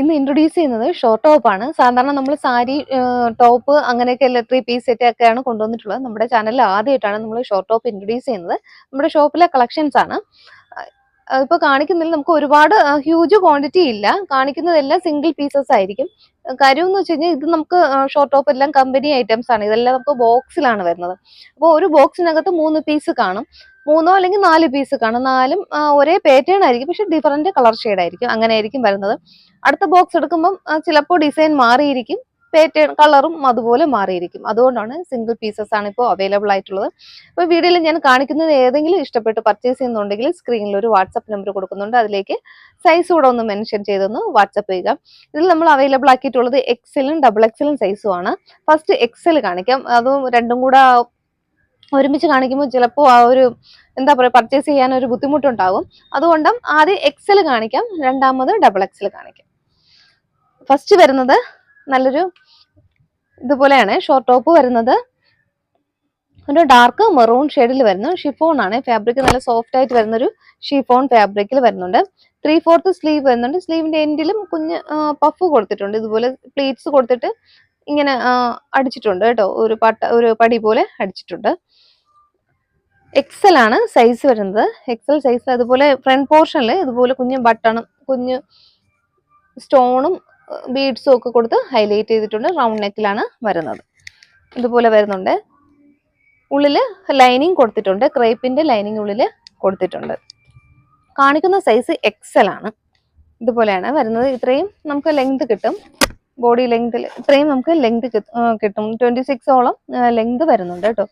ഇന്ന് ഇൻട്രൊഡ്യൂസ് ചെയ്യുന്നത് short top ആണ്. സാധാരണ നമ്മൾ സാരി, ടോപ്പ് അങ്ങനെയൊക്കെ 3 പീസ് സെറ്റ് ഒക്കെയാണ് കൊണ്ടുവന്നിട്ടുള്ളത്. നമ്മുടെ ചാനലിൽ ആദ്യമായിട്ടാണ് നമ്മൾ ഷോർട്ട് ടോപ്പ് ഇൻട്രൊഡ്യൂസ് ചെയ്യുന്നത്. നമ്മുടെ ഷോപ്പിലെ കളക്ഷൻസ് ആണ്. ഇപ്പൊ കാണിക്കുന്നതിൽ നമുക്ക് ഒരുപാട് ഹ്യൂജ് ക്വാണ്ടിറ്റി ഇല്ല. കാണിക്കുന്നതെല്ലാം സിംഗിൾ പീസസ് ആയിരിക്കും. കാര്യം എന്ന് വെച്ച് കഴിഞ്ഞാൽ ഇത് നമുക്ക് ഷോർട്ട് ടോപ്പ് എല്ലാം കമ്പനി ഐറ്റംസ് ആണ്. ഇതെല്ലാം നമുക്ക് ബോക്സിലാണ് വരുന്നത്. അപ്പോൾ ഒരു ബോക്സിനകത്ത് 3 പീസ് കാണും. 3 അല്ലെങ്കിൽ 4 പീസ് കാണും. 4ഉം ഒരേ പാറ്റേൺ ആയിരിക്കും, പക്ഷെ ഡിഫറന്റ് കളർ ഷെയ്ഡ് ആയിരിക്കും. അങ്ങനെ ആയിരിക്കും വരുന്നത്. അടുത്ത ബോക്സ് എടുക്കുമ്പോൾ ചിലപ്പോൾ ഡിസൈൻ മാറിയിരിക്കും, പാറ്റേൺ കളറും അതുപോലെ മാറിയിരിക്കും. അതുകൊണ്ടാണ് സിംഗിൾ പീസസ് ആണ് ഇപ്പോൾ അവൈലബിൾ ആയിട്ടുള്ളത്. അപ്പോൾ വീഡിയോയിൽ ഞാൻ കാണിക്കുന്നത് ഏതെങ്കിലും ഇഷ്ടപ്പെട്ട് പർച്ചേസ് ചെയ്യുന്നുണ്ടെങ്കിൽ സ്ക്രീനിൽ ഒരു വാട്സപ്പ് നമ്പർ കൊടുക്കുന്നുണ്ട്. അതിലേക്ക് സൈസ് കൂടെ ഒന്ന് മെൻഷൻ ചെയ്തൊന്ന് വാട്സപ്പ് ചെയ്യുക. ഇതിൽ നമ്മൾ അവൈലബിൾ ആക്കിയിട്ടുള്ളത് എക്സലും XXL സൈസും ആണ്. ഫസ്റ്റ് എക്സൽ കാണിക്കാം. അതും രണ്ടും കൂടെ ഒരുമിച്ച് കാണിക്കുമ്പോൾ ചിലപ്പോൾ ആ ഒരു എന്താ പറയുക, പർച്ചേസ് ചെയ്യാൻ ഒരു ബുദ്ധിമുട്ടുണ്ടാകും. അതുകൊണ്ട് ആദ്യം എക്സൽ കാണിക്കാം, രണ്ടാമത് XXL കാണിക്കാം. ഫസ്റ്റ് വരുന്നത് നല്ലൊരു ഇതുപോലെയാണ് ഷോർട്ട് ടോപ്പ് വരുന്നത്. ഒരു ഡാർക്ക് മെറൂൺ ഷെയ്ഡിൽ വരുന്നു. ഷിഫോൺ ആണ് ഫാബ്രിക്, നല്ല സോഫ്റ്റ് ആയിട്ട് വരുന്നൊരു ഷിഫോൺ ഫാബ്രിക്കിൽ വരുന്നുണ്ട്. 3/4 സ്ലീവ് വരുന്നുണ്ട്. സ്ലീവിന്റെ എൻഡിലും കുഞ്ഞ് പഫ് കൊടുത്തിട്ടുണ്ട്. ഇതുപോലെ പ്ലീറ്റ്സ് കൊടുത്തിട്ട് ഇങ്ങനെ അടിച്ചിട്ടുണ്ട് കേട്ടോ. ഒരു പടി പോലെ അടിച്ചിട്ടുണ്ട്. എക്സൽ ആണ് സൈസ് വരുന്നത്. XL size. അതുപോലെ ഫ്രണ്ട് പോർഷനിൽ ഇതുപോലെ കുഞ്ഞ് ബട്ടണും കുഞ്ഞ് സ്റ്റോണും ബീഡ്സും ഒക്കെ കൊടുത്ത് ഹൈലൈറ്റ് ചെയ്തിട്ടുണ്ട്. റൗണ്ട് നെക്കിലാണ് വരുന്നത്. ഇതുപോലെ വരുന്നുണ്ട്. ഉള്ളില് ലൈനിങ് കൊടുത്തിട്ടുണ്ട്. ക്രേപ്പിന്റെ ലൈനിങ് ഉള്ളില് കൊടുത്തിട്ടുണ്ട്. കാണിക്കുന്ന സൈസ് എക്സൽ ആണ്. ഇതുപോലെയാണ് വരുന്നത്. ഇത്രയും നമുക്ക് ലെങ്ത് കിട്ടും. ബോഡി ലെങ്തിൽ ഇത്രയും നമുക്ക് ലെങ്ത് കിട്ടും. 26ഓളം ലെങ്ത് വരുന്നുണ്ട് കേട്ടോ.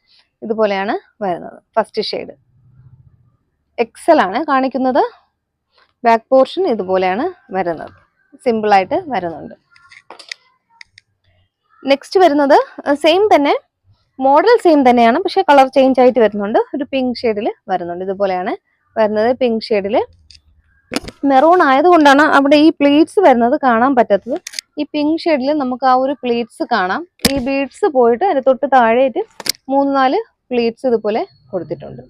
ഇതുപോലെയാണ് വരുന്നത്. ഫസ്റ്റ് ഷെയ്ഡ് എക്സൽ ആണ് കാണിക്കുന്നത്. ബാക്ക് പോർഷൻ ഇതുപോലെയാണ് വരുന്നത്. സിമ്പിൾ ആയിട്ട് വരുന്നുണ്ട്. നെക്സ്റ്റ് വരുന്നത് സെയിം തന്നെ, മോഡൽ സെയിം തന്നെയാണ്, പക്ഷെ കളർ ചേഞ്ച് ആയിട്ട് വരുന്നുണ്ട്. ഒരു പിങ്ക് ഷെയ്ഡിൽ വരുന്നുണ്ട്. ഇതുപോലെയാണ് വരുന്നത്. പിങ്ക് ഷെയ്ഡിൽ മെറൂൺ ആയതുകൊണ്ടാണ് അവിടെ ഈ പ്ലീറ്റ്സ് വരുന്നത് കാണാൻ പറ്റാത്തത്. ഈ പിങ്ക് ഷെയ്ഡിൽ നമുക്ക് ആ ഒരു പ്ലീറ്റ്സ് കാണാം. ഈ ബീഡ്സ് പോയിട്ട് അതിന് തൊട്ട് താഴെയായിട്ട് 3-4 പ്ലീറ്റ്സ് ഇതുപോലെ കൊടുത്തിട്ടുണ്ട്.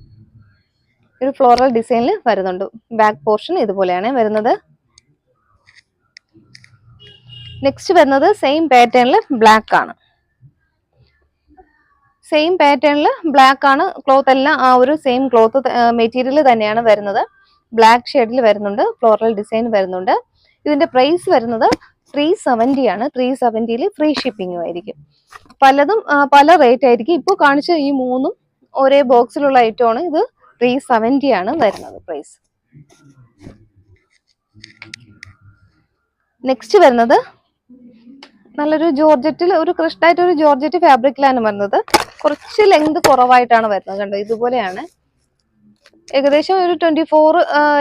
ഒരു ഫ്ലോറൽ ഡിസൈനിൽ വരുന്നുണ്ട്. ബാക്ക് പോർഷൻ ഇതുപോലെയാണ് വരുന്നത്. നെക്സ്റ്റ് വരുന്നത് സെയിം പാറ്റേണിൽ ബ്ലാക്ക് ആണ്. സെയിം പാറ്റേണിൽ ബ്ലാക്ക് ആണ്. ക്ലോത്ത് എല്ലാം ആ ഒരു സെയിം ക്ലോത്ത് മെറ്റീരിയൽ തന്നെയാണ് വരുന്നത്. ബ്ലാക്ക് ഷെയ്ഡിൽ വരുന്നുണ്ട്. ഫ്ലോറൽ ഡിസൈൻ വരുന്നുണ്ട്. ഇതിന്റെ പ്രൈസ് വരുന്നത് 370 ആണ്. 370ൽ ഫ്രീ ഷിപ്പിംഗും ആയിരിക്കും. പലതും പല റേറ്റ് ആയിരിക്കും. ഇപ്പോൾ കാണിച്ച ഈ 3ഉം ഒരേ ബോക്സിലുള്ള ഐറ്റം ആണ്. ഇത് 370 ആണ് വരുന്നത് പ്രൈസ്. നെക്സ്റ്റ് വരുന്നത് നല്ലൊരു ജോർജറ്റിൽ, ഒരു ക്രിസ്റ്റായിട്ട് ഒരു ജോർജറ്റ് ഫാബ്രിക്കിലാണ് വരുന്നത്. കുറച്ച് ലെങ്ത് കുറവായിട്ടാണ് വരുന്നത്. കണ്ടോ, ഇതുപോലെയാണ്. ഏകദേശം ഒരു 24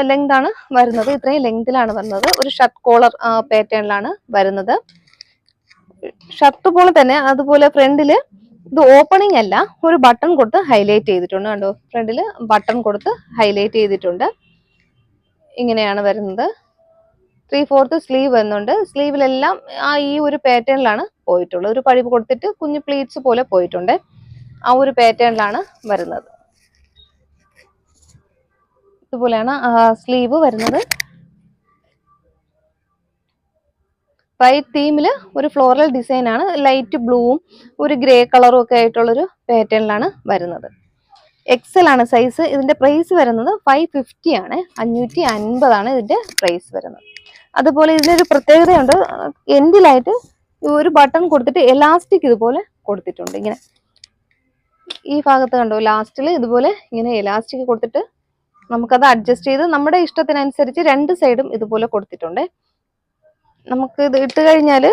ലെങ്ത് ആണ് വരുന്നത്. ഇത്രയും ലെങ്തിലാണ് വരുന്നത്. ഒരു ഷർട്ട് കോളർ പാറ്റേണിലാണ് വരുന്നത്. ഷർട്ട് പോലെ തന്നെ. അതുപോലെ ഫ്രണ്ടില് ഇത് ഓപ്പണിംഗ് അല്ല, ഒരു ബട്ടൺ കൊടുത്ത് ഹൈലൈറ്റ് ചെയ്തിട്ടുണ്ട്. കണ്ടോ, ഫ്രണ്ടില് ബട്ടൺ കൊടുത്ത് ഹൈലൈറ്റ് ചെയ്തിട്ടുണ്ട്. ഇങ്ങനെയാണ് വരുന്നത്. 3/4 സ്ലീവ് വരുന്നുണ്ട്. സ്ലീവിലെല്ലാം ഈ ഒരു പാറ്റേണിലാണ് പോയിട്ടുള്ളത്. ഒരു പഴിവ് കൊടുത്തിട്ട് കുഞ്ഞു പ്ലീറ്റ്സ് പോലെ പോയിട്ടുണ്ട്. ആ ഒരു പാറ്റേണിലാണ് വരുന്നത്. ഇതുപോലെയാണ് സ്ലീവ് വരുന്നത്. വൈറ്റ് തീമില് ഒരു ഫ്ലോറൽ ഡിസൈൻ ആണ്. ലൈറ്റ് ബ്ലൂവും ഒരു ഗ്രേ കളറും ഒക്കെ ആയിട്ടുള്ളൊരു പാറ്റേണിലാണ് വരുന്നത്. എക്സൽ ആണ് സൈസ്. ഇതിന്റെ പ്രൈസ് വരുന്നത് 550 ആണ്. 550 ആണ് ഇതിന്റെ പ്രൈസ് വരുന്നത്. അതുപോലെ ഇതിനൊരു പ്രത്യേകതയുണ്ട്. എൻഡിലായിട്ട് ഒരു ബട്ടൺ കൊടുത്തിട്ട് എലാസ്റ്റിക് ഇതുപോലെ കൊടുത്തിട്ടുണ്ട്. ഇങ്ങനെ ഈ ഭാഗത്ത് കണ്ടോ, ലാസ്റ്റിൽ ഇതുപോലെ ഇങ്ങനെ എലാസ്റ്റിക് കൊടുത്തിട്ട് നമുക്കത് അഡ്ജസ്റ്റ് ചെയ്ത് നമ്മുടെ ഇഷ്ടത്തിനനുസരിച്ച് രണ്ട് സൈഡും ഇതുപോലെ കൊടുത്തിട്ടുണ്ട്. നമുക്ക് ഇത് ഇട്ട് കഴിഞ്ഞാൽ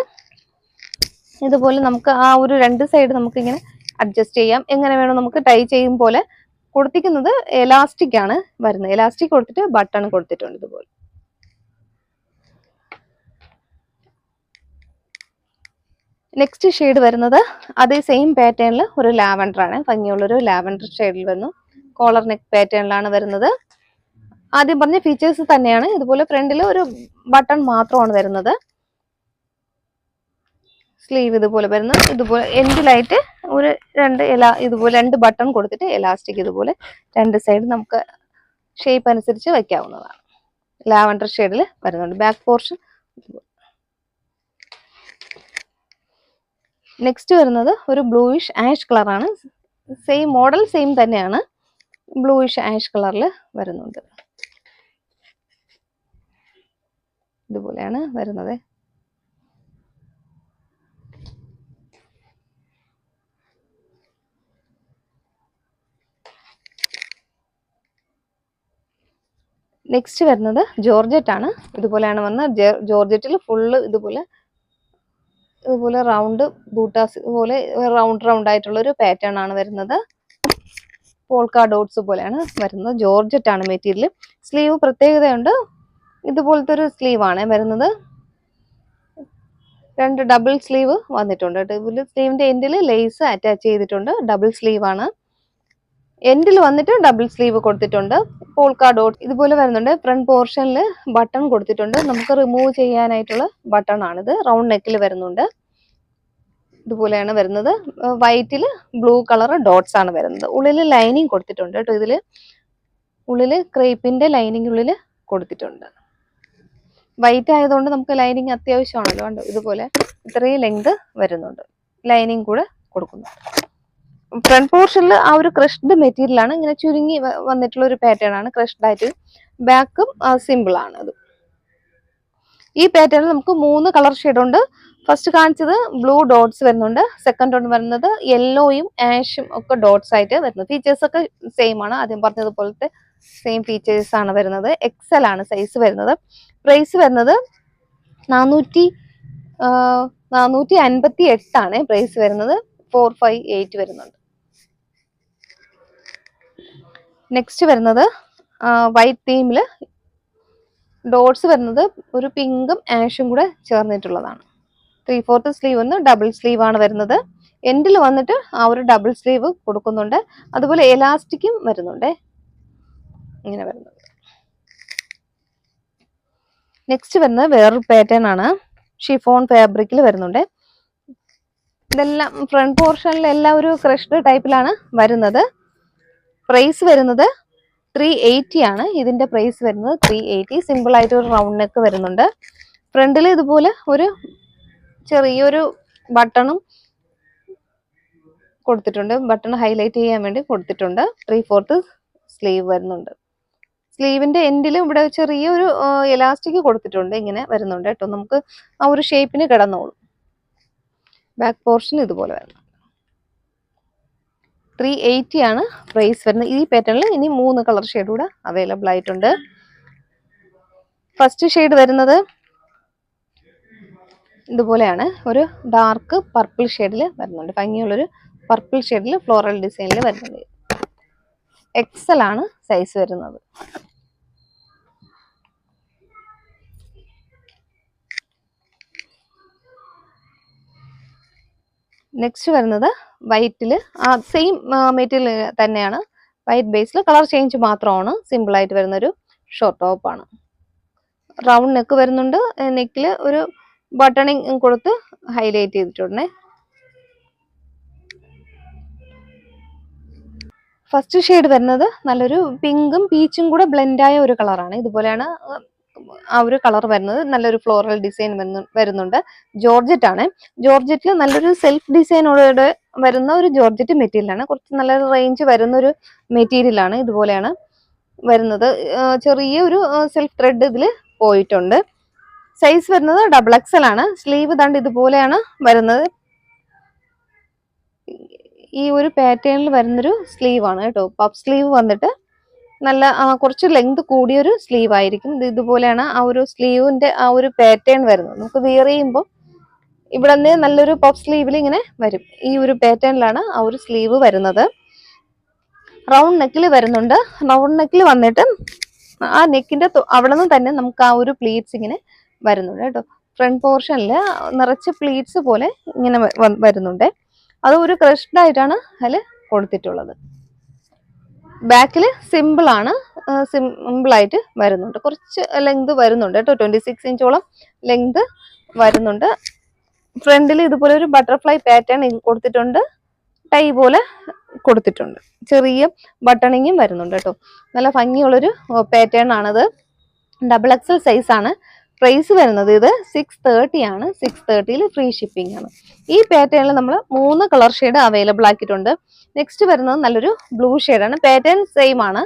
ഇതുപോലെ നമുക്ക് ആ ഒരു രണ്ട് സൈഡ് നമുക്ക് ഇങ്ങനെ അഡ്ജസ്റ്റ് ചെയ്യാം. എങ്ങനെ വേണം നമുക്ക് ടൈ ചെയ്യും പോലെ. കൊടുത്തിരിക്കുന്നത് എലാസ്റ്റിക് ആണ് വരുന്നത്. എലാസ്റ്റിക് കൊടുത്തിട്ട് ബട്ടൺ കൊടുത്തിട്ടുണ്ട് ഇതുപോലെ. നെക്സ്റ്റ് ഷെയ്ഡ് വരുന്നത് അതേ സെയിം പാറ്റേണിൽ ഒരു ലാവൻഡർ ആണ്. ഭംഗിയുള്ളൊരു ലാവൻഡർ ഷെയ്ഡിൽ വരുന്നു. കോളർ നെക്ക് പാറ്റേണിലാണ് വരുന്നത്. ആദ്യം പറഞ്ഞ ഫീച്ചേഴ്സ് തന്നെയാണ്. ഇതുപോലെ ഫ്രണ്ടിൽ ഒരു ബട്ടൺ മാത്രമാണ് വരുന്നത്. സ്ലീവ് ഇതുപോലെ വരുന്നു. ഇതുപോലെ എൻഡിലായിട്ട് ഒരു ഇതുപോലെ 2 ബട്ടൺ കൊടുത്തിട്ട് എലാസ്റ്റിക് ഇതുപോലെ രണ്ട് സൈഡ് നമുക്ക് ഷേപ്പ് അനുസരിച്ച് വെക്കാവുന്നതാണ്. ലാവൻഡർ ഷെയ്ഡിൽ വരുന്നുണ്ട്. ബാക്ക് പോർഷൻ നെക്സ്റ്റ് വരുന്നത് ഒരു ബ്ലൂയിഷ് ആഷ് കളറാണ്. സെയിം മോഡൽ സെയിം തന്നെയാണ്, ബ്ലൂയിഷ് ആഷ് കളറിൽ വരുന്നുണ്ട്. ഇതുപോലെയാണ് വരുന്നത്. നെക്സ്റ്റ് വരുന്നത് ജോർജറ്റ് ആണ്. ഇതുപോലെയാണ് വന്നത്. ജോർജറ്റിൽ ഫുള്ള് ഇതുപോലെ റൗണ്ട് ബൂട്ടാസ് പോലെ റൗണ്ട് ആയിട്ടുള്ള ഒരു പാറ്റേൺ ആണ് വരുന്നത്. പോൾക്ക ഡോട്ട്സ് പോലെയാണ് വരുന്നത്. ജോർജറ്റ് ആണ് മെറ്റീരിയൽ. സ്ലീവ് പ്രത്യേകതയുണ്ട്, ഇതുപോലത്തെ ഒരു സ്ലീവ് ആണ് വരുന്നത്. 2 ഡബിൾ സ്ലീവ് വന്നിട്ടുണ്ട്. സ്ലീവിന്റെ എൻഡിൽ ലേസ് അറ്റാച്ച് ചെയ്തിട്ടുണ്ട്. ഡബിൾ സ്ലീവ് ആണ്. എൻഡിൽ വന്നിട്ട് ഡബിൾ സ്ലീവ് കൊടുത്തിട്ടുണ്ട്. പോൾക്ക ഡോട്ട് ഇതുപോലെ വരുന്നുണ്ട്. ഫ്രണ്ട് പോർഷനിൽ ബട്ടൺ കൊടുത്തിട്ടുണ്ട്. നമുക്ക് റിമൂവ് ചെയ്യാനായിട്ടുള്ള ബട്ടൺ ആണിത്. റൗണ്ട് നെക്കിൽ വരുന്നുണ്ട്. ഇതുപോലെയാണ് വരുന്നത്. വൈറ്റിൽ ബ്ലൂ കളർ ഡോട്ട്സ് ആണ് വരുന്നത്. ഉള്ളിൽ ലൈനിങ് കൊടുത്തിട്ടുണ്ട് കേട്ടോ. ഇതിൽ ഉള്ളിൽ ക്രേപ്പിന്റെ ലൈനിങ് ഉള്ളിൽ കൊടുത്തിട്ടുണ്ട്. വൈറ്റ് ആയതുകൊണ്ട് നമുക്ക് ലൈനിങ് അത്യാവശ്യമാണല്ലോ. കണ്ടോ, ഇതുപോലെ ഇത്രയും ലെങ്ത് വരുന്നുണ്ട്. ലൈനിങ് കൂടെ കൊടുക്കുന്നു. ഫ്രണ്ട് പോർഷനിൽ ആ ഒരു ക്രഷ്ഡ് മെറ്റീരിയൽ ആണ്, ഇങ്ങനെ ചുരുങ്ങി വന്നിട്ടുള്ള ഒരു പാറ്റേൺ ആണ്. ക്രഷ്ഡ് ആയിട്ട് ബാക്കും സിമ്പിൾ ആണ്. അത് ഈ പാറ്റേണിൽ നമുക്ക് 3 കളർ ഷെയ്ഡ് ഉണ്ട്. ഫസ്റ്റ് കാണിച്ചത് ബ്ലൂ ഡോട്ട്സ് വരുന്നുണ്ട്. സെക്കൻഡ് വൺ വരുന്നത് യെല്ലോയും ആഷും ഒക്കെ ഡോട്ട്സ് ആയിട്ട് വരുന്നത്. ഫീച്ചേഴ്സ് ഒക്കെ സെയിം ആണ്, ആദ്യം പറഞ്ഞതുപോലത്തെ സെയിം ഫീച്ചേഴ്സ് ആണ് വരുന്നത്. എക്സൽ ആണ് സൈസ് വരുന്നത്. പ്രൈസ് വരുന്നത് 458 ആണ് പ്രൈസ് വരുന്നത്. 458 വരുന്നുണ്ട്. നെക്സ്റ്റ് വരുന്നത് വൈറ്റ് തീമില് ഡോട്ട്സ് വരുന്നത് ഒരു പിങ്കും ആഷും കൂടെ ചേർന്നിട്ടുള്ളതാണ്. 3/4 സ്ലീവ് ഒന്ന് ഡബിൾ സ്ലീവ് ആണ് വരുന്നത്. എൻഡിൽ വന്നിട്ട് ആ ഒരു ഡബിൾ സ്ലീവ് കൊടുക്കുന്നുണ്ട്. അതുപോലെ എലാസ്റ്റിക്കും വരുന്നുണ്ട്, ഇങ്ങനെ വരുന്നുണ്ട്. നെക്സ്റ്റ് വരുന്നത് വേറൊരു പാറ്റേൺ ആണ്. ഷിഫോൺ ഫാബ്രിക്കിൽ വരുന്നുണ്ട്. ഇതെല്ലാം ഫ്രണ്ട് പോർഷനിൽ എല്ലാം ഒരു ക്രഷ്ഡ് ടൈപ്പിലാണ് വരുന്നത്. പ്രൈസ് വരുന്നത് 380 ആണ്. ഇതിന്റെ പ്രൈസ് വരുന്നത് 380. സിമ്പിൾ ആയിട്ട് ഒരു റൗണ്ട് നെക്ക് വരുന്നുണ്ട്. ഫ്രണ്ടിൽ ഇതുപോലെ ഒരു ചെറിയൊരു ബട്ടണും കൊടുത്തിട്ടുണ്ട്. ബട്ടൺ ഹൈലൈറ്റ് ചെയ്യാൻ വേണ്ടി കൊടുത്തിട്ടുണ്ട്. 3/4 സ്ലീവ് വരുന്നുണ്ട്. സ്ലീവിന്റെ എൻഡിൽ ഇവിടെ ചെറിയൊരു എലാസ്റ്റിക് കൊടുത്തിട്ടുണ്ട്, ഇങ്ങനെ വരുന്നുണ്ട് കേട്ടോ. നമുക്ക് ആ ഒരു ഷേപ്പിന് കിടന്നോളും. ബാക്ക് പോർഷൻ ഇതുപോലെ വരുന്നു. 380 ആണ് പ്രൈസ് വരുന്നത്. ഈ പാറ്റേണിൽ ഇനി 3 കളർ ഷെയ്ഡ് കൂടെ അവൈലബിൾ ആയിട്ടുണ്ട്. ഫസ്റ്റ് ഷെയ്ഡ് വരുന്നത് ഇതുപോലെയാണ്, ഒരു ഡാർക്ക് പർപ്പിൾ ഷെയ്ഡിൽ വരുന്നുണ്ട്. ഭംഗിയുള്ളൊരു പർപ്പിൾ ഷെയ്ഡിൽ ഫ്ലോറൽ ഡിസൈനിൽ വരുന്നുണ്ട്. എക്സൽ ആണ് സൈസ് വരുന്നത്. നെക്സ്റ്റ് വരുന്നത് വൈറ്റിൽ സെയിം മെറ്റീരിയൽ തന്നെയാണ്. വൈറ്റ് ബേസിൽ കളർ ചേഞ്ച് മാത്രമാണ്. സിമ്പിൾ ആയിട്ട് വരുന്നൊരു ഷോർട്ട് ടോപ്പ് ആണ്. റൗണ്ട് നെക്ക് വരുന്നുണ്ട്. നെക്കിൽ ഒരു ബട്ടണിങ് കൊടുത്ത് ഹൈലൈറ്റ് ചെയ്തിട്ടുണ്ട്. ഫസ്റ്റ് ഷെയ്ഡ് വരുന്നത് നല്ലൊരു പിങ്കും പീച്ചും കൂടെ ബ്ലെൻഡായ ഒരു കളറാണ്. ഇതുപോലെയാണ് ആ ഒരു കളർ വരുന്നത്. നല്ലൊരു ഫ്ലോറൽ ഡിസൈൻ വരുന്നുണ്ട്. ജോർജറ്റ് ആണ്. ജോർജറ്റിൽ നല്ലൊരു സെൽഫ് ഡിസൈനോടെ വരുന്ന ഒരു ജോർജറ്റ് മെറ്റീരിയൽ ആണ്. കുറച്ച് നല്ലൊരു റേഞ്ച് വരുന്ന ഒരു മെറ്റീരിയൽ ആണ്. ഇതുപോലെയാണ് വരുന്നത്. ചെറിയൊരു സെൽഫ് ത്രെഡ് ഇതിൽ പോയിട്ടുണ്ട്. സൈസ് വരുന്നത് ഡബിൾ എക്സൽ ആണ്. സ്ലീവ് ദണ്ട് ഇതുപോലെയാണ് വരുന്നത്. ഈ ഒരു പാറ്റേണിൽ വരുന്നൊരു സ്ലീവ് ആണ് കേട്ടോ. പഫ് സ്ലീവ് വന്നിട്ട് നല്ല കുറച്ച് ലെങ്ത് കൂടിയൊരു സ്ലീവ് ആയിരിക്കും. ഇതുപോലെയാണ് ആ ഒരു സ്ലീവിന്റെ ആ ഒരു പാറ്റേൺ വരുന്നത്. നമുക്ക് വിയർ ചെയ്യുമ്പോൾ ഇവിടെ നിന്ന് നല്ലൊരു പഫ് സ്ലീവിൽ ഇങ്ങനെ വരും. ഈ ഒരു പാറ്റേണിലാണ് ആ ഒരു സ്ലീവ് വരുന്നത്. റൗണ്ട് നെക്കിൽ വരുന്നുണ്ട്. റൗണ്ട് നെക്കിൽ വന്നിട്ട് ആ നെക്കിന്റെ അവിടെ നിന്ന് തന്നെ നമുക്ക് ആ ഒരു പ്ലീറ്റ്സ് ഇങ്ങനെ വരുന്നുണ്ട് കേട്ടോ. ഫ്രണ്ട് പോർഷനിൽ നിറച്ച് പ്ലീറ്റ്സ് പോലെ ഇങ്ങനെ വരുന്നുണ്ട്. അത് ഒരു ക്രഷ്ഡ് ആയിട്ടാണ് അതിൽ കൊടുത്തിട്ടുള്ളത്. ബാക്കിൽ സിമ്പിൾ ആണ്, സിമ്പിൾ ആയിട്ട് വരുന്നുണ്ട്. കുറച്ച് ലെങ്ത് വരുന്നുണ്ട് കേട്ടോ. 26 ഇഞ്ചോളം ലെങ്ത് വരുന്നുണ്ട്. ഫ്രണ്ടിൽ ഇതുപോലെ ഒരു ബട്ടർഫ്ലൈ പാറ്റേൺ കൊടുത്തിട്ടുണ്ട്. ടൈ പോലെ കൊടുത്തിട്ടുണ്ട്. ചെറിയ ബട്ടണിങ്ങും വരുന്നുണ്ട് കേട്ടോ. നല്ല ഭംഗിയുള്ളൊരു പാറ്റേൺ ആണത്. ഡബിൾ എക്സൽ സൈസ് ആണ്. പ്രൈസ് വരുന്നത് ഇത് 630 ആണ്. 630 ഫ്രീ ഷിപ്പിംഗ് ആണ്. ഈ പാറ്റേണിൽ നമ്മൾ 3 കളർ ഷെയ്ഡ് അവൈലബിൾ ആക്കിയിട്ടുണ്ട്. നെക്സ്റ്റ് വരുന്നത് നല്ലൊരു ബ്ലൂ ആണ്. പാറ്റേൺ സെയിം ആണ്.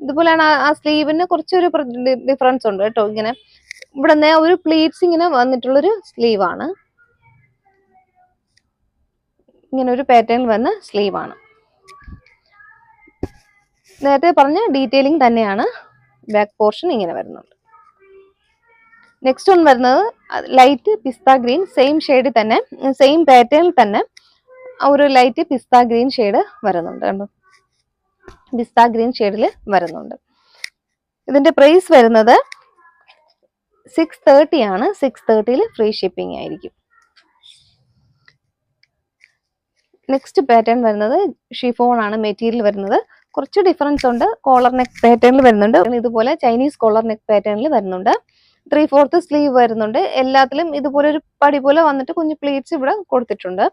ഇതുപോലെയാണ് ആ സ്ലീവിന് കുറച്ചൊരു ഡിഫറൻസ് ഉണ്ട് കേട്ടോ. ഇങ്ങനെ ഇവിടെ ഒരു പ്ലീറ്റ്സ് ഇങ്ങനെ വന്നിട്ടുള്ളൊരു സ്ലീവ് ആണ്. ഇങ്ങനെ ഒരു പാറ്റേൺ വന്ന സ്ലീവ് ആണ്. നേരത്തെ പറഞ്ഞ ഡീറ്റെയിലിംഗ് തന്നെയാണ്. ബാക്ക് പോർഷൻ ഇങ്ങനെ വരുന്നുണ്ട്. നെക്സ്റ്റ് വൺ വരുന്നത് ലൈറ്റ് പിസ്ത ഗ്രീൻ, സെയിം ഷെയ്ഡിൽ തന്നെ, സെയിം പാറ്റേണിൽ തന്നെ ഒരു ലൈറ്റ് പിസ്ത ഗ്രീൻ ഷെയ്ഡ് വരുന്നുണ്ട്. കണ്ടോ, പിസ്ത ഗ്രീൻ ഷെയ്ഡിൽ വരുന്നുണ്ട്. ഇതിന്റെ പ്രൈസ് വരുന്നത് 630 ആണ്. 630 ഫ്രീ ഷിപ്പിംഗ് ആയിരിക്കും. നെക്സ്റ്റ് പാറ്റേൺ വരുന്നത് ഷിഫോൺ ആണ് മെറ്റീരിയൽ വരുന്നത്. കുറച്ച് ഡിഫറൻസ് ഉണ്ട്. കോളർ നെക്ക് പാറ്റേണിൽ വരുന്നുണ്ട്. ഇതുപോലെ ചൈനീസ് കോളർ നെക്ക് പാറ്റേണിൽ വരുന്നുണ്ട്. 3/4 സ്ലീവ് വരുന്നുണ്ട്. എല്ലാത്തിലും ഇതുപോലെ ഒരു പടി പോലെ വന്നിട്ട് കുഞ്ഞു പ്ലീറ്റ്സ് ഇവിടെ കൊടുത്തിട്ടുണ്ട്.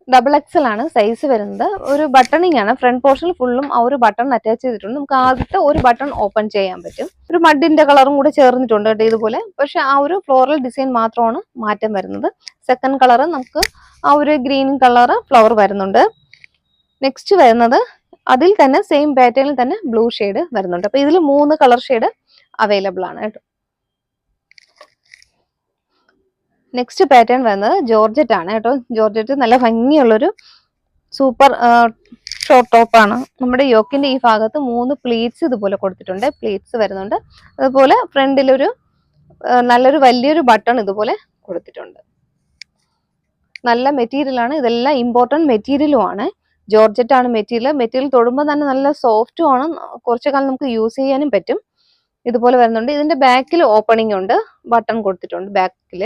ഡബിൾ എക്സൽ ആണ് സൈസ് വരുന്നത്. ഒരു ബട്ടണിങ് ആണ്. ഫ്രണ്ട് പോർഷനിൽ ഫുള്ളും ആ ഒരു ബട്ടൺ അറ്റാച്ച് ചെയ്തിട്ടുണ്ട്. നമുക്ക് ആദ്യത്തെ ഒരു ബട്ടൺ ഓപ്പൺ ചെയ്യാൻ പറ്റും. ഒരു മഡിന്റെ കളറും കൂടെ ചേർന്നിട്ടുണ്ട് കേട്ടോ ഇതുപോലെ. പക്ഷെ ആ ഒരു ഫ്ലോറൽ ഡിസൈൻ മാത്രമാണ് മാറ്റം വരുന്നത്. സെക്കൻഡ് കളർ നമുക്ക് ആ ഒരു ഗ്രീൻ കളർ ഫ്ലവർ വരുന്നുണ്ട്. നെക്സ്റ്റ് വരുന്നത് അതിൽ തന്നെ സെയിം പാറ്റേണിൽ തന്നെ ബ്ലൂ ഷെയ്ഡ് വരുന്നുണ്ട്. അപ്പൊ ഇതിൽ 3 കളർ ഷെയ്ഡ് അവൈലബിൾ ആണ് കേട്ടോ. നെക്സ്റ്റ് പാറ്റേൺ വരുന്നത് ജോർജറ്റ് ആണ് കേട്ടോ. ജോർജറ്റ് നല്ല ഭംഗിയുള്ളൊരു സൂപ്പർ ഷോർട്ട് ടോപ്പ് ആണ്. നമ്മുടെ യോക്കിന്റെ ഈ ഭാഗത്ത് 3 പ്ലീറ്റ്സ് ഇതുപോലെ കൊടുത്തിട്ടുണ്ട്. പ്ലീറ്റ്സ് വരുന്നുണ്ട്. അതുപോലെ ഫ്രണ്ടിലൊരു നല്ലൊരു വലിയൊരു ബട്ടൺ ഇതുപോലെ കൊടുത്തിട്ടുണ്ട്. നല്ല മെറ്റീരിയൽ ആണ്. ഇതെല്ലാം ഇമ്പോർട്ടന്റ് മെറ്റീരിയലും ആണ്. ജോർജറ്റ് ആണ് മെറ്റീരിയൽ. മെറ്റീരിയൽ തൊടുമ്പോൾ തന്നെ നല്ല സോഫ്റ്റും ആണ്. കുറച്ചു കാലം നമുക്ക് യൂസ് ചെയ്യാനും പറ്റും. ഇതുപോലെ വരുന്നുണ്ട്. ഇതിന്റെ ബാക്കിൽ ഓപ്പണിംഗ് ഉണ്ട്. ബട്ടൺ കൊടുത്തിട്ടുണ്ട് ബാക്കിൽ.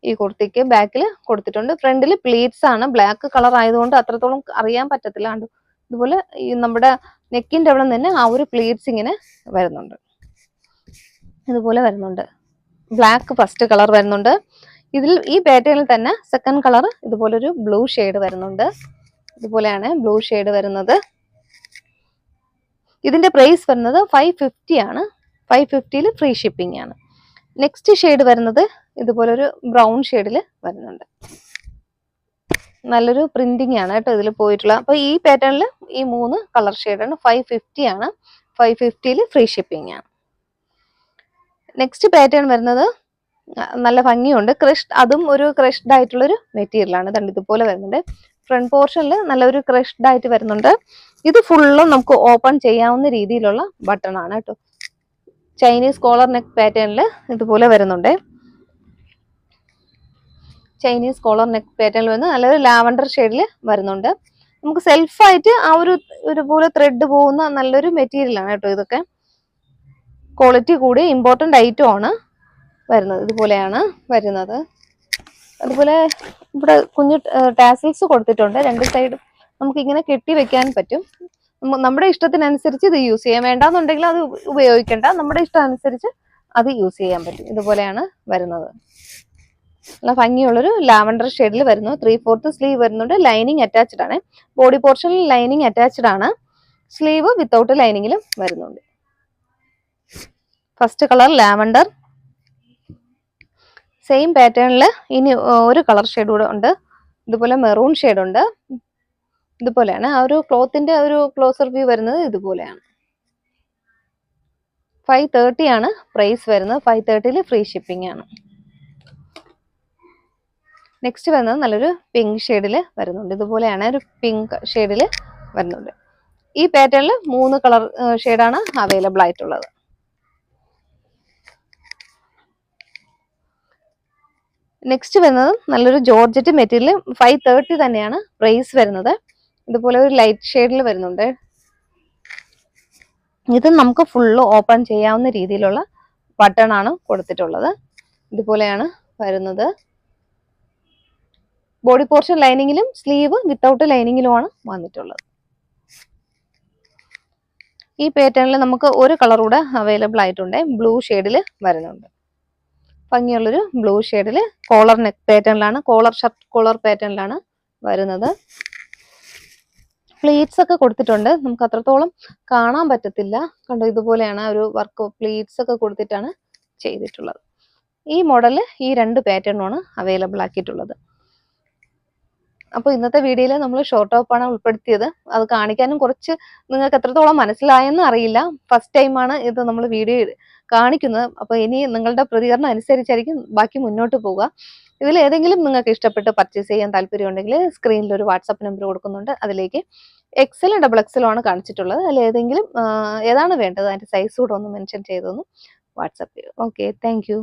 ഈ കുർത്തിക്ക് ബാക്കിൽ കൊടുത്തിട്ടുണ്ട്. ഫ്രണ്ടിൽ പ്ലീറ്റ്സ് ആണ്. ബ്ലാക്ക് കളർ ആയതുകൊണ്ട് അത്രത്തോളം അറിയാൻ പറ്റത്തില്ല. ഇതുപോലെ ഈ നമ്മുടെ നെക്കിന്റെ അവിടെ നിന്ന് ആ ഒരു പ്ലീറ്റ്സ് ഇങ്ങനെ വരുന്നുണ്ട്. ഇതുപോലെ വരുന്നുണ്ട്. ബ്ലാക്ക് ഫസ്റ്റ് കളർ വരുന്നുണ്ട്. ഇതിൽ ഈ പാറ്റേണിൽ തന്നെ സെക്കൻഡ് കളർ ഇതുപോലെ ഒരു ബ്ലൂ ഷെയ്ഡ് വരുന്നുണ്ട്. ഇതുപോലെയാണ് ബ്ലൂ ഷെയ്ഡ് വരുന്നത്. ഇതിന്റെ പ്രൈസ് വരുന്നത് 550 ആണ്. 550 ഫ്രീ ഷിപ്പിംഗ് ആണ്. നെക്സ്റ്റ് ഷെയ്ഡ് വരുന്നത് ഇതുപോലെ ഒരു ബ്രൗൺ ഷെയ്ഡിൽ വരുന്നുണ്ട്. നല്ലൊരു പ്രിന്റിംഗ് ആണ് കേട്ടോ ഇതിൽ പോയിട്ടുള്ള. അപ്പൊ ഈ പാറ്റേണിൽ ഈ 3 കളർ ഷെയ്ഡാണ്. 550 ആണ്. 550 ഫ്രീ ഷിപ്പിംഗ് ആണ്. നെക്സ്റ്റ് പാറ്റേൺ വരുന്നത് നല്ല ഭംഗിയുണ്ട്. ക്രഷ്ഡ്, അതും ഒരു ക്രഷ്ഡ് ആയിട്ടുള്ളൊരു മെറ്റീരിയൽ ആണ്. ഇതുപോലെ വരുന്നുണ്ട്. ഫ്രണ്ട് പോർഷനിൽ നല്ലൊരു ക്രഷ്ഡ് ആയിട്ട് വരുന്നുണ്ട്. ഇത് ഫുള്ളും നമുക്ക് ഓപ്പൺ ചെയ്യാവുന്ന രീതിയിലുള്ള ബട്ടൺ ആണ് കേട്ടോ. ചൈനീസ് കോളർ നെക്ക് പാറ്റേണിൽ ഇതുപോലെ വരുന്നുണ്ട്. ചൈനീസ് കോളർ നെക്ക് പാറ്റേണിൽ വന്ന് നല്ലൊരു ലാവൻഡർ ഷെയ്ഡിൽ വരുന്നുണ്ട്. നമുക്ക് സെൽഫായിട്ട് ആ ഒരുപോലെ ത്രെഡ് പോകുന്ന നല്ലൊരു മെറ്റീരിയൽ ആണ് കേട്ടോ. ഇതൊക്കെ ക്വാളിറ്റി കൂടി ഇമ്പോർട്ടൻ്റ് ഐറ്റം ആണ് വരുന്നത്. ഇതുപോലെയാണ് വരുന്നത്. അതുപോലെ ഇവിടെ കുഞ്ഞു ടാസിൽസ് കൊടുത്തിട്ടുണ്ട്. 2 സൈഡും നമുക്ക് ഇങ്ങനെ കെട്ടി വെക്കാൻ പറ്റും. നമ്മുടെ ഇഷ്ടത്തിനനുസരിച്ച് ഇത് യൂസ് ചെയ്യാം. വേണ്ടാന്നുണ്ടെങ്കിൽ അത് ഉപയോഗിക്കേണ്ട. നമ്മുടെ ഇഷ്ടം അനുസരിച്ച് അത് യൂസ് ചെയ്യാൻ പറ്റും. ഇതുപോലെയാണ് വരുന്നത്. നല്ല ഭംഗിയുള്ളൊരു ലാവൻഡർ ഷെയ്ഡിൽ വരുന്നു. 3/4 സ്ലീവ് വരുന്നുണ്ട്. ലൈനിങ് അറ്റാച്ച്ഡ് ആണ്. ബോഡി പോർഷനിൽ ലൈനിങ് അറ്റാച്ച്ഡ് ആണ്. സ്ലീവ് വിത്തൗട്ട് ലൈനിങ്ങിലും വരുന്നുണ്ട്. First colour lavender. സെയിം പാറ്റേണിൽ ഇനി ഒരു കളർ ഷെയ്ഡ് കൂടെ ഉണ്ട്. ഇതുപോലെ മെറൂൺ ഷെയ്ഡ് ഉണ്ട്. ഇതുപോലെയാണ് ആ ഒരു ക്ലോത്തിന്റെ ഒരു ക്ലോസർ വ്യൂ വരുന്നത്. ഇതുപോലെയാണ്. 530 ആണ് പ്രൈസ് വരുന്നത്. 530 ഫ്രീ ഷിപ്പിംഗ് ആണ്. നെക്സ്റ്റ് വരുന്നത് നല്ലൊരു പിങ്ക് ഷെയ്ഡിൽ വരുന്നുണ്ട്. ഇതുപോലെയാണ് ഒരു പിങ്ക് ഷെയ്ഡിൽ വരുന്നുണ്ട്. ഈ പാറ്റേണിൽ 3 കളർ ഷെയ്ഡാണ് അവൈലബിൾ ആയിട്ടുള്ളത്. നെക്സ്റ്റ് വരുന്നത് നല്ലൊരു ജോർജറ്റ് മെറ്റീരിയൽ. 530 തന്നെയാണ് പ്രൈസ് വരുന്നത്. ഇതുപോലെ ഒരു ലൈറ്റ് ഷെയ്ഡിൽ വരുന്നുണ്ട്. ഇത് നമുക്ക് ഫുള്ള് ഓപ്പൺ ചെയ്യാവുന്ന രീതിയിലുള്ള ബട്ടൺ ആണ് കൊടുത്തിട്ടുള്ളത്. ഇതുപോലെയാണ് വരുന്നത്. ബോഡി പോർഷൻ ലൈനിങ്ങിലും സ്ലീവ് വിത്തൗട്ട് ലൈനിങ്ങിലുമാണ് വന്നിട്ടുള്ളത്. ഈ പാറ്റേണിൽ നമുക്ക് ഒരു കളർ കൂടെ അവൈലബിൾ ആയിട്ടുണ്ട്. ബ്ലൂ ഷെയ്ഡിൽ വരുന്നുണ്ട്. ഭംഗിയുള്ളൊരു ബ്ലൂ ഷെയ്ഡിൽ കോളർ നെക്ക് പാറ്റേണിലാണ്, കോളർ ഷർട്ട് കോളർ പാറ്റേണിലാണ് വരുന്നത്. പ്ലീറ്റ്സ് ഒക്കെ കൊടുത്തിട്ടുണ്ട്. നമുക്ക് അത്രത്തോളം കാണാൻ പറ്റത്തില്ല. കണ്ടോ, ഇതുപോലെയാണ് ഒരു വർക്ക് പ്ലീറ്റ്സ് ഒക്കെ കൊടുത്തിട്ടാണ് ചെയ്തിട്ടുള്ളത്. ഈ മോഡൽ ഈ 2 പാറ്റേണുമാണ് അവൈലബിൾ ആക്കിയിട്ടുള്ളത്. അപ്പോൾ ഇന്നത്തെ വീഡിയോയിൽ നമ്മൾ ഷോർട്ട് ടോപ്പാണ് ഉൾപ്പെടുത്തിയത്. അത് കാണിക്കാനും കുറച്ച് നിങ്ങൾക്ക് എത്രത്തോളം മനസ്സിലായെന്ന് അറിയില്ല. ഫസ്റ്റ് ടൈമാണ് ഇത് നമ്മൾ വീഡിയോ കാണിക്കുന്നത്. അപ്പോൾ ഇനി നിങ്ങളുടെ പ്രതികരണം അനുസരിച്ചായിരിക്കും ബാക്കി മുന്നോട്ട് പോവുക. ഇതിൽ ഏതെങ്കിലും നിങ്ങൾക്ക് ഇഷ്ടപ്പെട്ട് പർച്ചേസ് ചെയ്യാൻ താല്പര്യമുണ്ടെങ്കിൽ സ്ക്രീനിൽ ഒരു വാട്സാപ്പ് നമ്പർ കൊടുക്കുന്നുണ്ട്. അതിലേക്ക് എക്സലും ഡബിൾ എക്സലും ആണ് കാണിച്ചിട്ടുള്ളത്. അതിൽ ഏതെങ്കിലും ഏതാണ് വേണ്ടത് അതിൻ്റെ സൈസ് കൂടെ ഒന്ന് മെൻഷൻ ചെയ്തൊന്ന് വാട്സാപ്പ് ചെയ്യും. Okay, thank you.